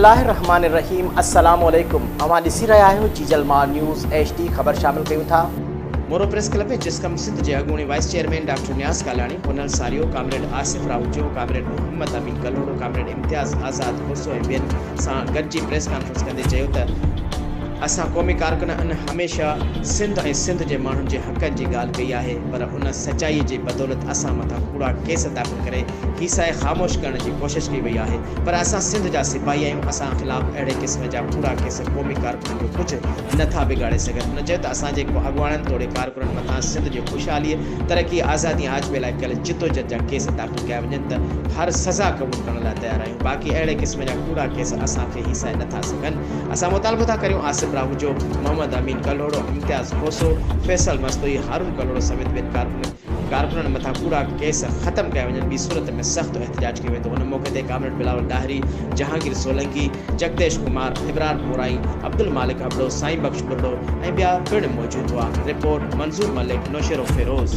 बिस्मिल्लाहिर्रहमानिर्रहीम। अस्सलाम वालेकुम। अवां ॾिसी रहिया आहियो जीजलमार न्यूज़ HD। ख़बर शामिल कयूं था। मोरो प्रेस क्लब में जिसकम सिंध के अॻूणे वाइस चेयरमैन डॉक्टर न्यास कालाणी, हुनल सारियो, कामरेड आसिफ राहुजो, कामरेड मोहम्मद अमीन कलोड़ो, कामरेड इम्तियाज़ आज़ाद हुसो ऐं ॿियनि सां गॾिजी प्रेस कॉन्फ्रेंस कंदे चयो त असां क़ौमी कारकुन हमेशह सिंध ऐं सिंध जे माण्हुनि जे हक़नि जी ॻाल्हि कई आहे, पर उन सचाईअ जे बदौलत असां मथां कूड़ा केस दाख़िल करे हीसाए ख़ामोश करण जी कोशिशि कई वई आहे। पर असां सिंध जा सिपाही आहियूं। असां ख़िलाफ़ अहिड़े क़िस्म जा कूड़ा केस क़ौमी कारकुननि जो कुझु नथा बिगाड़े सघनि। हुन चयो त असांजे अॻुवाणनि तोड़े कारकुननि मथां सिंध जी ख़ुशहालीअ, तरक़ी, आज़ादी ऐं आजबे लाइ कयल जिदोजहद जा केस दाख़िल कया वञनि त हर सज़ा क़बूल करण लाइ तयारु आहियूं। बाक़ी अहिड़े क़िस्म जा कूड़ा केस असांखे हीसाए नथा सघनि। असां मुतालबो था करियूं आसिफ राहुजो, मोहम्मद अमीन कलोड़ो, इम्तियाज़ होसो, फैसल मस्तोई, हारून कलोड़ो समेत ॿियनि कारकुननि मथां कूड़ा केस ख़त्म कया वञनि। ॿी सूरत में सख़्त एहतजाज कयो वेंदो। हुन मौक़े ते कामरेड बिलावल डाहरी, जहांगीर सोलंकी, जगदेश कुमार, इब्रार पोराई, अब्दुल मालिक अबड़ो, साईं बख्श बुरड़ो ऐं ॿिया पिणु मौजूदु हुआ। रिपोर्ट मंज़ूर मलिक, नौशेरो फिरोज़।